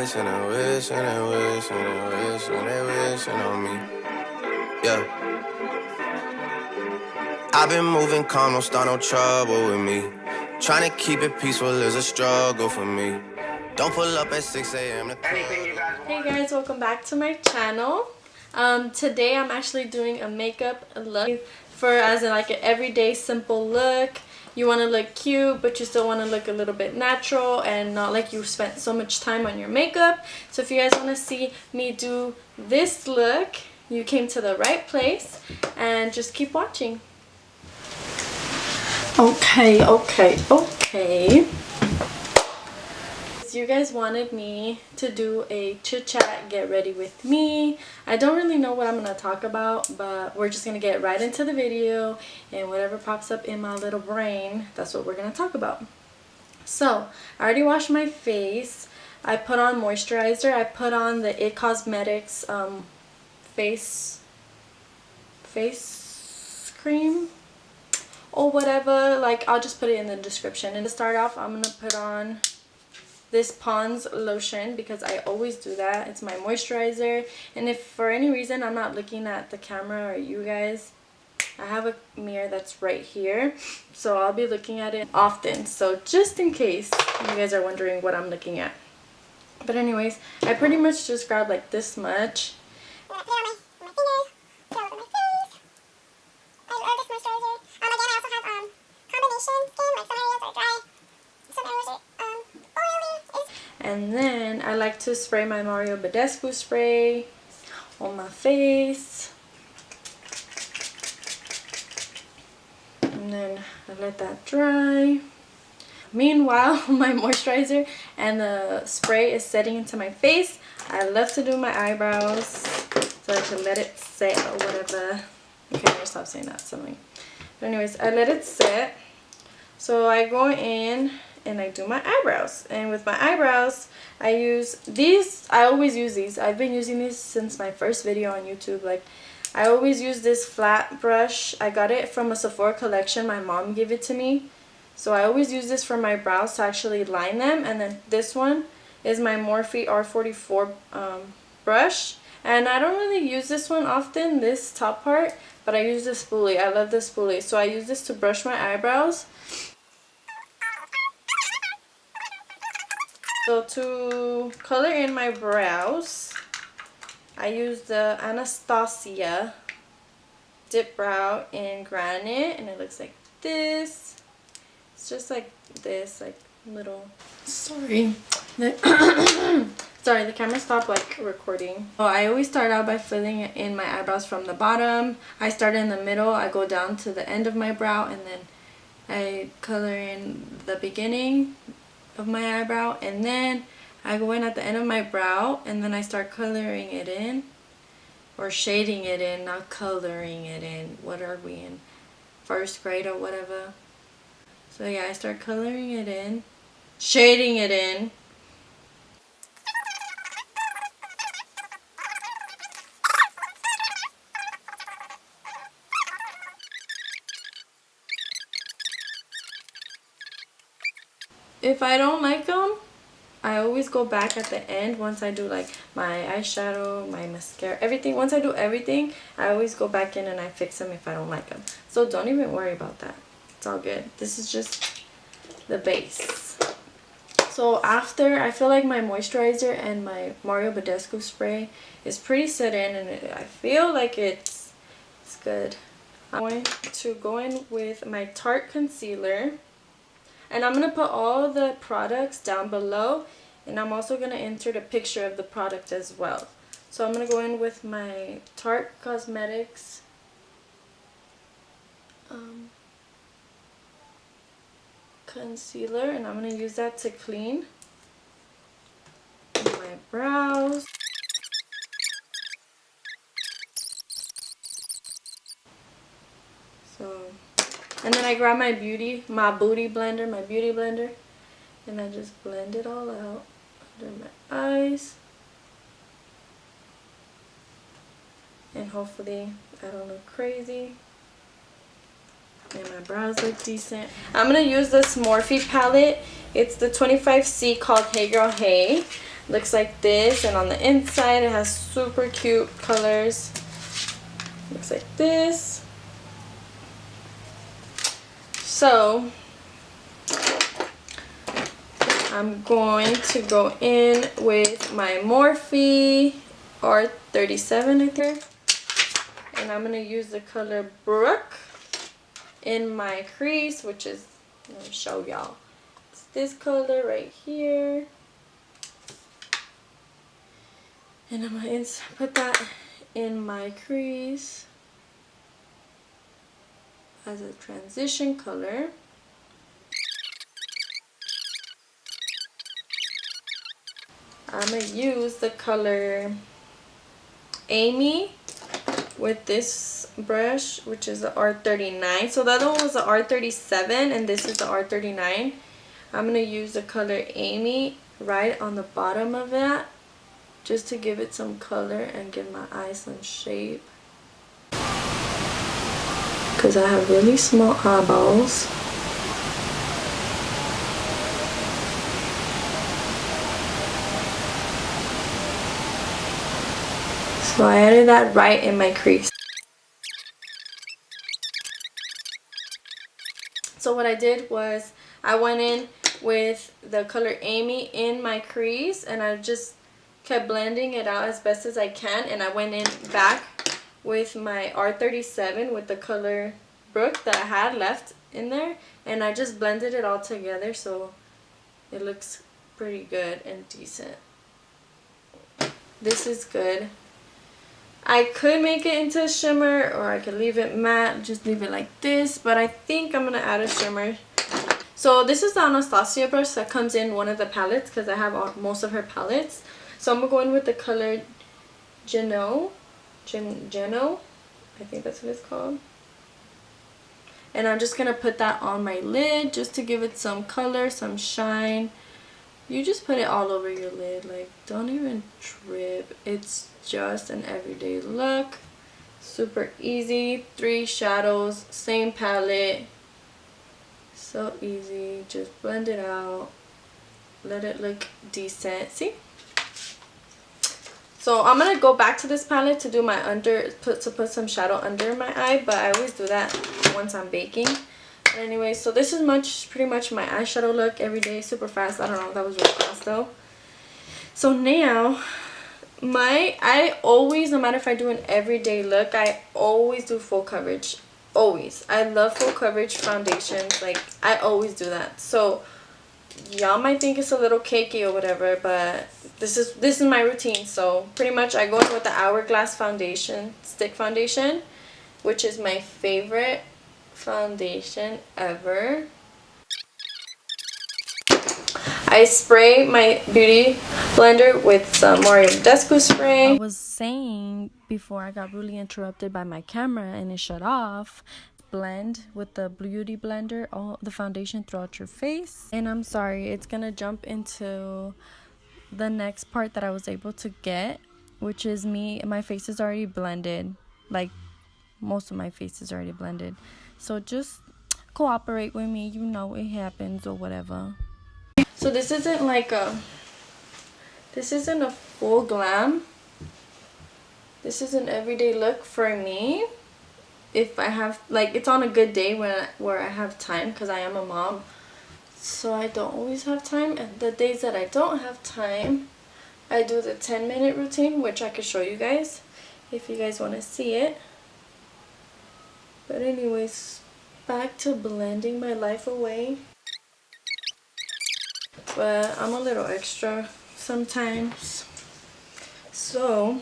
wish and they wish and they wish and they wish and they wishing on me. Yeah. I've been moving calm, don't start no trouble with me. Trying to keep it peaceful is a struggle for me. Don't pull up at 6 a.m. Hey guys, welcome back to my channel. Today I'm actually doing a makeup look for as in like an everyday simple look. You want to look cute, but you still want to look a little bit natural and not like you spent so much time on your makeup. So if you guys want to see me do this look, you came to the right place, and just keep watching. Okay. You guys wanted me to do a chit chat, get ready with me. I don't really know what I'm going to talk about, but we're just going to get right into the video, and whatever pops up in my little brain, that's what we're going to talk about. So, I already washed my face. I put on moisturizer. I put on the It Cosmetics face cream or whatever. Like, I'll just put it in the description. And to start off, I'm going to put on this Pond's lotion because I always do that. It's my moisturizer, and if for any reason I'm not looking at the camera or you guys, I have a mirror that's right here, so I'll be looking at it often, so just in case you guys are wondering what I'm looking at. But anyways, I pretty much just grabbed like this much. And then I like to spray my Badescu spray on my face. And then I let that dry. Meanwhile, my moisturizer and the spray is setting into my face. I love to do my eyebrows, so I can let it set or whatever. Okay, I'm gonna stop saying that, something. But anyways, I let it set. So I go in and I do my eyebrows, and with my eyebrows I use these. I always use these. I've been using these since my first video on YouTube. Like, I always use this flat brush. I got it from a Sephora collection. My mom gave it to me, so I always use this for my brows to actually line them. And then this one is my Morphe R44 brush, and I don't really use this one often, this top part, but I use the spoolie. I love the spoolie, so I use this to brush my eyebrows. So to color in my brows, I use the Anastasia Dipbrow in Granite, and it looks like this. It's just like this, like little... Sorry. Sorry, the camera stopped like recording. So I always start out by filling in my eyebrows from the bottom. I start in the middle, I go down to the end of my brow, and then I color in the beginning of my eyebrow, and then I go in at the end of my brow, and then I start coloring it in, or shading it in, not coloring it in. What are we in? First grade or whatever. So yeah, I start coloring it in, shading it in. If I don't like them, I always go back at the end once I do like my eyeshadow, my mascara, everything. Once I do everything, I always go back in and I fix them if I don't like them. So don't even worry about that. It's all good. This is just the base. So after, I feel like my moisturizer and my Badescu spray is pretty set in, and I feel like it's good. I'm going to go in with my Tarte concealer. And I'm going to put all the products down below, and I'm also going to insert a picture of the product as well. So I'm going to go in with my Tarte Cosmetics concealer, and I'm going to use that to clean my brows. So... and then I grab my beauty blender, and I just blend it all out under my eyes. And hopefully I don't look crazy. And my brows look decent. I'm going to use this Morphe palette. It's the 25C called Hey Girl Hey. looks like this, and on the inside it has super cute colors. Looks like this. So I'm going to go in with my Morphe R37, I think, and I'm gonna use the color Brook in my crease, which is, let me show y'all, it's this color right here, and I'm gonna put that in my crease as a transition color. I'm gonna use the color Amy with this brush, which is the R39. So the other one was the R37 and this is the R39. I'm gonna use the color Amy right on the bottom of that, just to give it some color and give my eyes some shape, because I have really small eyeballs. So I added that right in my crease. So what I did was I went in with the color Amy in my crease, and I just kept blending it out as best as I can, and I went in back with my R37 with the color Brook that I had left in there, and I just blended it all together so it looks pretty good and decent. This is good. I could make it into a shimmer, or I could leave it matte, just leave it like this, but I think I'm going to add a shimmer. So this is the Anastasia brush that comes in one of the palettes, because I have most of her palettes. So I'm going to go in with the color Geno, I think that's what it's called. And I'm just going to put that on my lid just to give it some color, some shine. You just put it all over your lid, like don't even trip. It's just an everyday look, super easy. 3 shadows, same palette, so easy. Just blend it out, let it look decent. See? So I'm gonna go back to this palette to do my put some shadow under my eye, but I always do that once I'm baking. But anyway, so this is pretty much my eyeshadow look every day, super fast. I don't know, that was really fast though. So now I always, no matter if I do an everyday look, I always do full coverage. Always. I love full coverage foundations. Like, I always do that. So y'all might think it's a little cakey or whatever, but this is my routine. So pretty much I go in with the Hourglass foundation, stick foundation, which is my favorite foundation ever. I spray my beauty blender with some more Badescu spray. I was saying before I got really interrupted by my camera and it shut off, blend with the beauty blender all the foundation throughout your face. And I'm sorry, it's gonna jump into the next part that I was able to get, which is my face is already blended. Like, most of my face is already blended, so just cooperate with me, you know, it happens or whatever. So this isn't a full glam. This is an everyday look for me. If I have, like, it's on a good day where I have time, because I am a mom, so I don't always have time. And the days that I don't have time, I do the 10-minute routine, which I could show you guys if you guys want to see it. But anyways, back to blending my life away. But I'm a little extra sometimes. So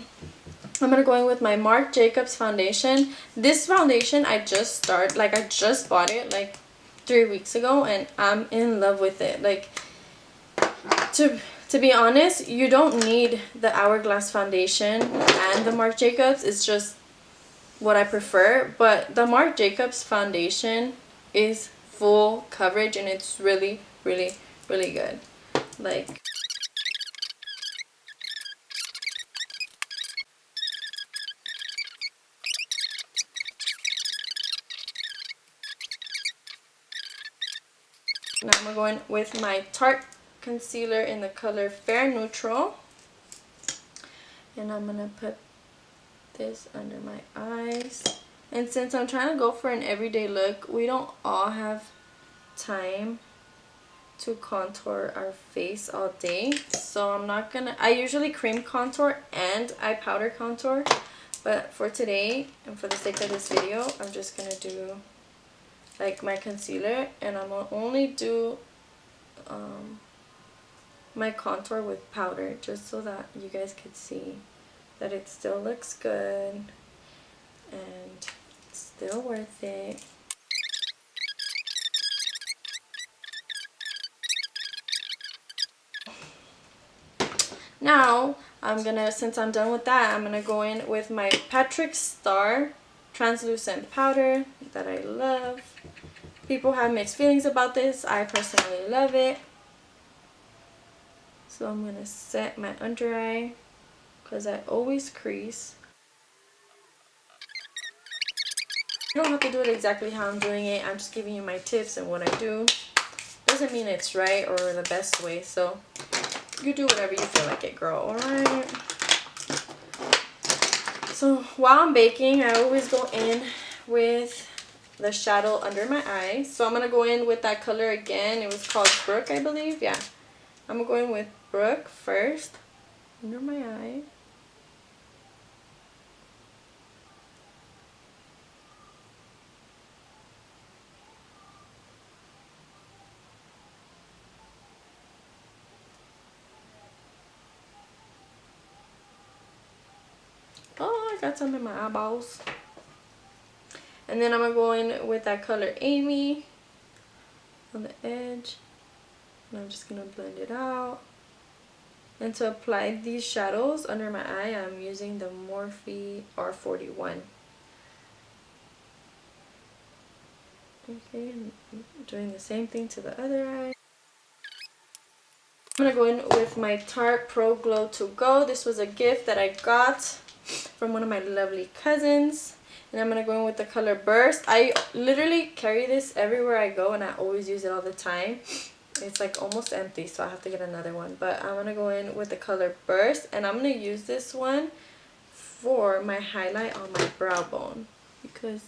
I'm gonna go in with my Marc Jacobs foundation. This foundation I just bought it like 3 weeks ago, and I'm in love with it. Like, to be honest, you don't need the Hourglass foundation and the Marc Jacobs. It's just what I prefer, but the Marc Jacobs foundation is full coverage and it's really, really, really good. Like, now I'm going with my Tarte concealer in the color Fair Neutral. And I'm going to put this under my eyes. And since I'm trying to go for an everyday look, we don't all have time to contour our face all day. So I'm not going to... I usually cream contour and eye powder contour. But for today, and for the sake of this video, I'm just going to do like my concealer. And I'm going to only do my contour with powder, just so that you guys could see that it still looks good and it's still worth it. Now I'm gonna, since I'm done with that, I'm gonna go in with my Patrick Starrr translucent powder that I love. People have mixed feelings about this. I personally love it. So I'm going to set my under eye because I always crease. You don't have to do it exactly how I'm doing it. I'm just giving you my tips and what I do. Doesn't mean it's right or the best way. So you do whatever you feel like it, girl. Alright. So while I'm baking, I always go in with the shadow under my eye. So I'm going to go in with that color again. It was called Brook, I believe. Yeah. I'm going to go in with Brook first under my eye. Oh, I got some in my eyeballs. And then I'm going to go in with that color Amy on the edge. And I'm just going to blend it out. And to apply these shadows under my eye, I'm using the Morphe R41. Okay, and doing the same thing to the other eye. I'm going to go in with my Tarte Pro Glow To Go. This was a gift that I got from one of my lovely cousins. And I'm going to go in with the color Burst. I literally carry this everywhere I go and I always use it all the time. It's like almost empty, so I have to get another one. But I'm going to go in with the color Burst. And I'm going to use this one for my highlight on my brow bone. Because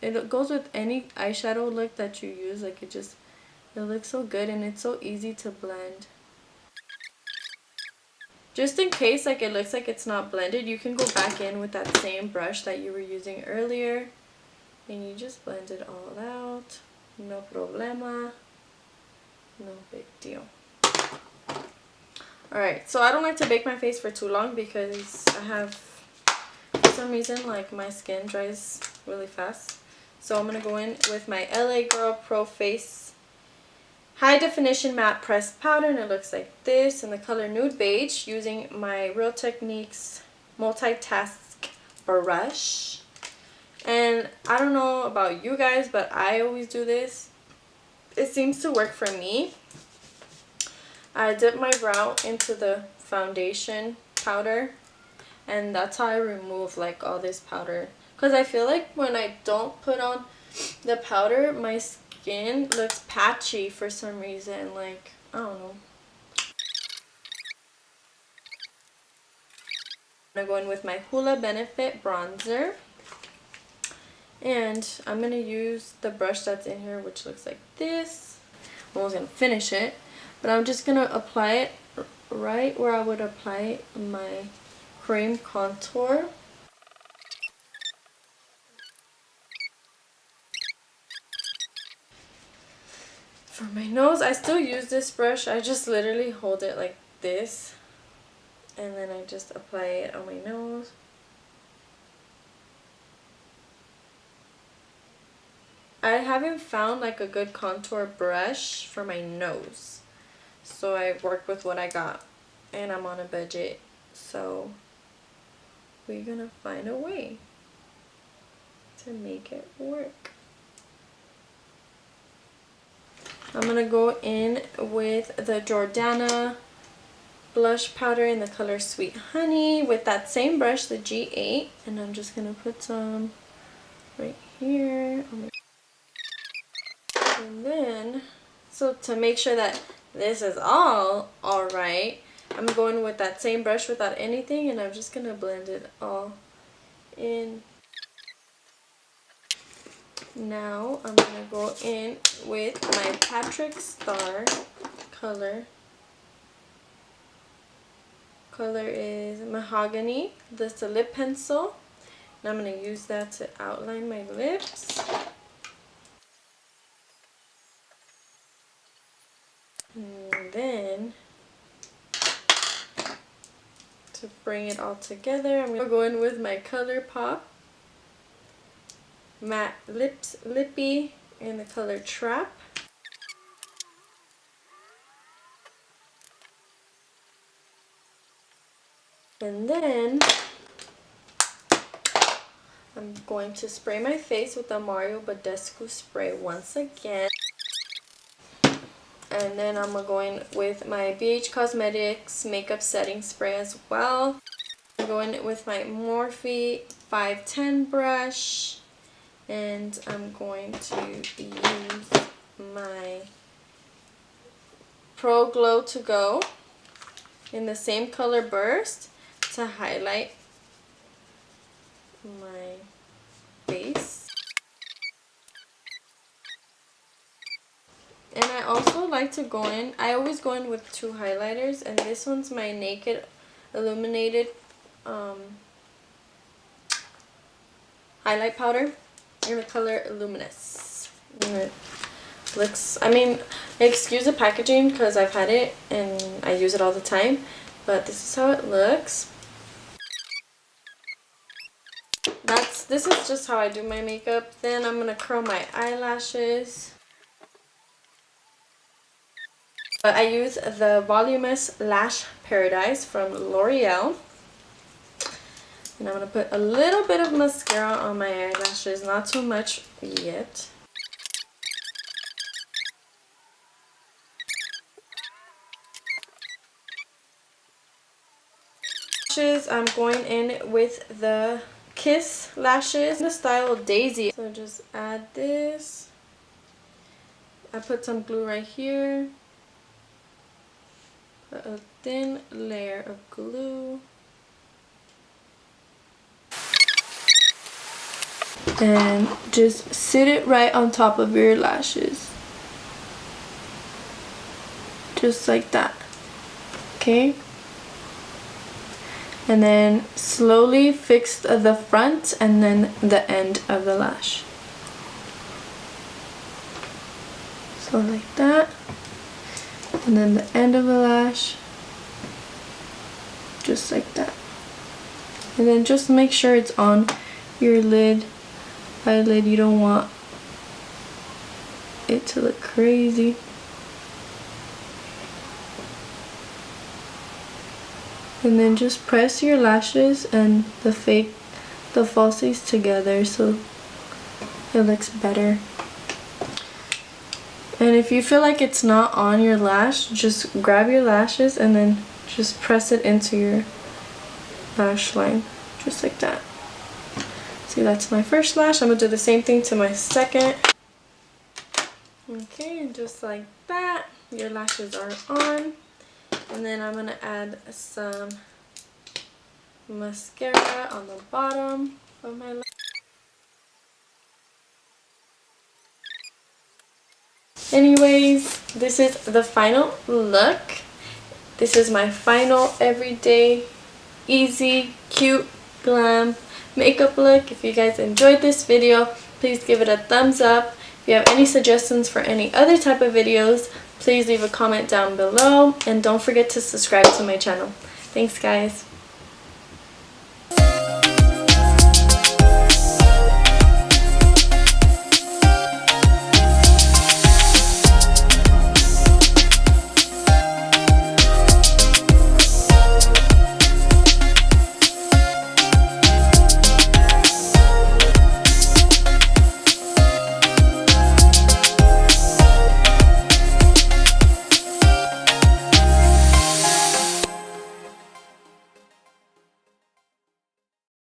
it goes with any eyeshadow look that you use. Like it looks so good and it's so easy to blend. Just in case like it looks like it's not blended, you can go back in with that same brush that you were using earlier and you just blend it all out. No problema. No big deal. Alright, so I don't like to bake my face for too long because I have, for some reason, like my skin dries really fast. So I'm going to go in with my LA Girl Pro Face High Definition Matte Pressed Powder, and it looks like this in the color Nude Beige, using my Real Techniques Multitask Brush. And I don't know about you guys, but I always do this. It seems to work for me. I dip my brow into the foundation powder, and that's how I remove like all this powder. Because I feel like when I don't put on the powder, my skin looks patchy for some reason. Like, I don't know. I'm going to go in with my Hoola Benefit Bronzer. And I'm going to use the brush that's in here, which looks like this. I'm almost going to finish it. But I'm just going to apply it right where I would apply my cream contour. For my nose, I still use this brush. I just literally hold it like this. And then I just apply it on my nose. I haven't found like a good contour brush for my nose. So I worked with what I got. And I'm on a budget. So we're going to find a way to make it work. I'm going to go in with the Jordana blush powder in the color Sweet Honey with that same brush, the G8. And I'm just going to put some right here. And then, so to make sure that this is all alright. I'm going with that same brush without anything, and I'm just gonna blend it all in. Now I'm gonna go in with my Patrick Starrr color. Color is Mahogany. This is a lip pencil, and I'm gonna use that to outline my lips. And then to bring it all together, I'm gonna go in with my ColourPop Matte Lippy in the color Trap. And then I'm going to spray my face with the Badescu spray once again. And then I'm going with my BH Cosmetics makeup setting spray as well. I'm going with my Morphe 510 brush. And I'm going to use my Pro Glow to Go in the same color Burst to highlight my face. And I also like to go in, I always go in with 2 highlighters, and this one's my Naked Illuminated highlight powder in the color Luminous. And it looks, I mean, excuse the packaging because I've had it and I use it all the time, but this is how it looks. This is just how I do my makeup. Then I'm gonna curl my eyelashes. I use the Voluminous Lash Paradise from L'Oreal. And I'm going to put a little bit of mascara on my eyelashes, not too much yet. I'm going in with the Kiss lashes in the style Daisy. So just add this. I put some glue right here. Put a thin layer of glue. And just sit it right on top of your lashes. Just like that. Okay? And then slowly fix the front and then the end of the lash. So like that. And then the end of the lash. Just like that. And then just make sure it's on your eyelid. You don't want it to look crazy. And then just press your lashes and the falsies together so it looks better. And if you feel like it's not on your lash, just grab your lashes and then just press it into your lash line, just like that. See, that's my first lash. I'm gonna do the same thing to my second. Okay, and just like that, your lashes are on. And then I'm gonna add some mascara on the bottom of my lash. Anyways, this is the final look. This is my final everyday, easy, cute, glam makeup look. If you guys enjoyed this video, please give it a thumbs up. If you have any suggestions for any other type of videos, please leave a comment down below. And don't forget to subscribe to my channel. Thanks, guys.